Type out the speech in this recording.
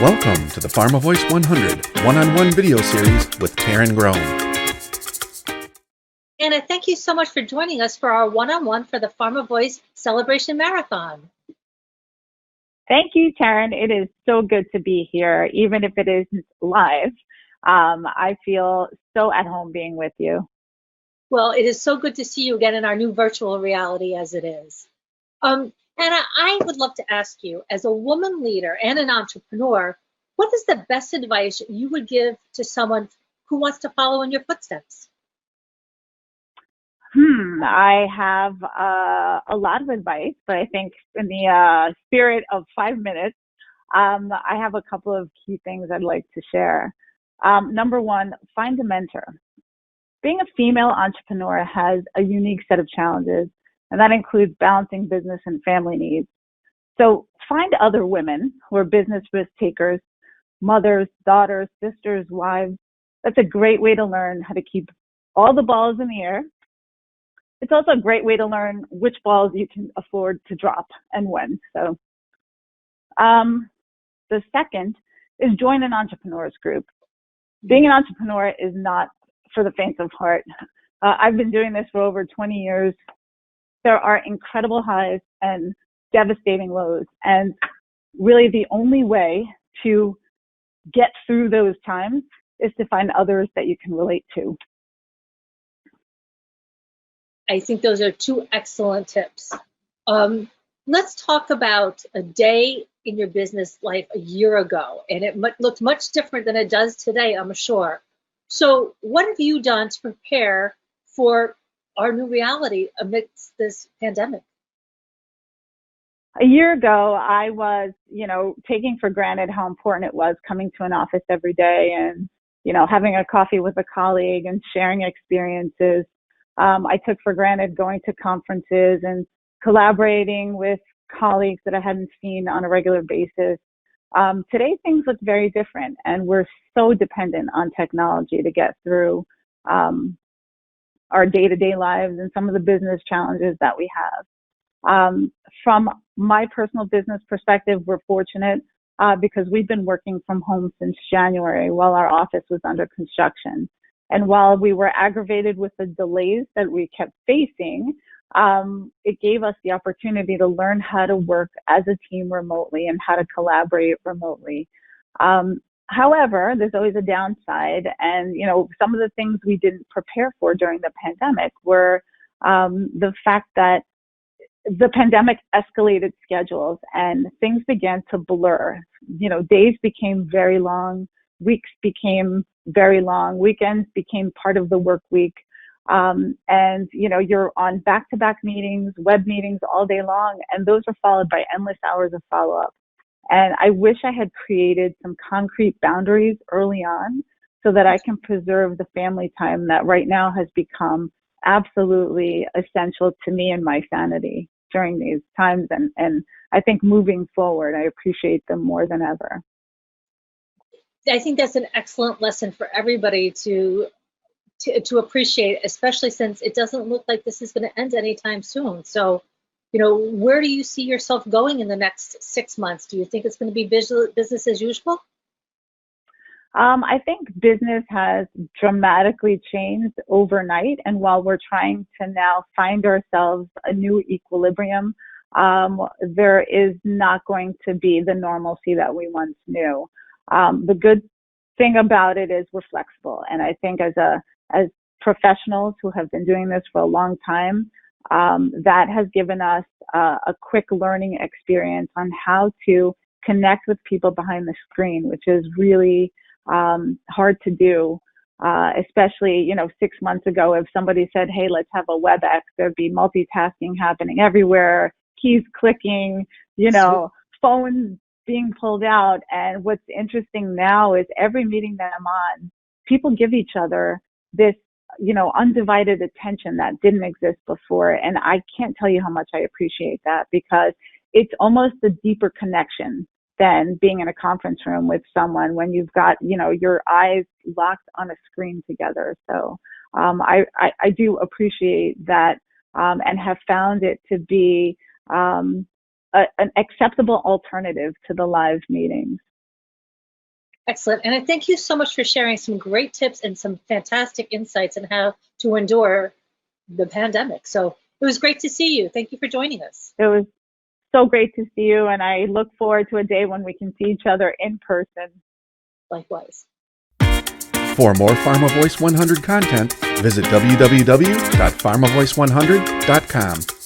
Welcome to the PharmaVOICE 100 one-on-one video series with Karen Groen. Anna, thank you so much for joining us for our one-on-one for the PharmaVOICE Celebration Marathon. Thank you, Karen. It is so good to be here, even if it isn't live. I feel so at home being with you. Well, it is so good to see you again in our new virtual reality as it is. Anna, I would love to ask you, as a woman leader and an entrepreneur, what is the best advice you would give to someone who wants to follow in your footsteps? I have a lot of advice, but I think in the spirit of 5 minutes, I have a couple of key things I'd like to share. Number one, find a mentor. Being a female entrepreneur has a unique set of challenges, and that includes balancing business and family needs. So find other women who are business risk takers, mothers, daughters, sisters, wives. That's a great way to learn how to keep all the balls in the air. It's also a great way to learn which balls you can afford to drop and when. So the second is join an entrepreneurs group. Being an entrepreneur is not for the faint of heart. I've been doing this for over 20 years. There are incredible highs and devastating lows. And really the only way to get through those times is to find others that you can relate to. I think those are two excellent tips. Let's talk about a day in your business life a year ago, and it looked much different than it does today, I'm sure. So what have you done to prepare for our new reality amidst this pandemic? A year ago, I was, taking for granted how important it was coming to an office every day and, having a coffee with a colleague and sharing experiences. I took for granted going to conferences and collaborating with colleagues that I hadn't seen on a regular basis. Today, things look very different, and we're so dependent on technology to get through our day-to-day lives and some of the business challenges that we have. From my personal business perspective, we're fortunate because we've been working from home since January while our office was under construction. And while we were aggravated with the delays that we kept facing, it gave us the opportunity to learn how to work as a team remotely and how to collaborate remotely. However, there's always a downside. And, some of the things we didn't prepare for during the pandemic were the fact that the pandemic escalated schedules and things began to blur. Days became very long, weeks became very long, weekends became part of the work week. You're on back-to-back meetings, web meetings all day long, and those are followed by endless hours of follow-up. And I wish I had created some concrete boundaries early on so that I can preserve the family time that right now has become absolutely essential to me and my sanity during these times. And I think moving forward, I appreciate them more than ever. I think that's an excellent lesson for everybody to appreciate, especially since it doesn't look like this is going to end anytime soon. So, where do you see yourself going in the next 6 months? Do you think it's going to be business as usual? I think business has dramatically changed overnight. And while we're trying to now find ourselves a new equilibrium, there is not going to be the normalcy that we once knew. The good thing about it is we're flexible. And I think as professionals who have been doing this for a long time, that has given us a quick learning experience on how to connect with people behind the screen, which is really hard to do, especially, 6 months ago, if somebody said, hey, let's have a WebEx, there'd be multitasking happening everywhere, keys clicking, phones being pulled out. And what's interesting now is every meeting that I'm on, people give each other this, undivided attention that didn't exist before. And I can't tell you how much I appreciate that, because it's almost a deeper connection than being in a conference room with someone when you've got, your eyes locked on a screen together. So I do appreciate that and have found it to be an acceptable alternative to the live meetings. Excellent. And I thank you so much for sharing some great tips and some fantastic insights on how to endure the pandemic. So it was great to see you. Thank you for joining us. It was so great to see you, and I look forward to a day when we can see each other in person. Likewise. For more PharmaVoice 100 content, visit www.pharmavoice100.com.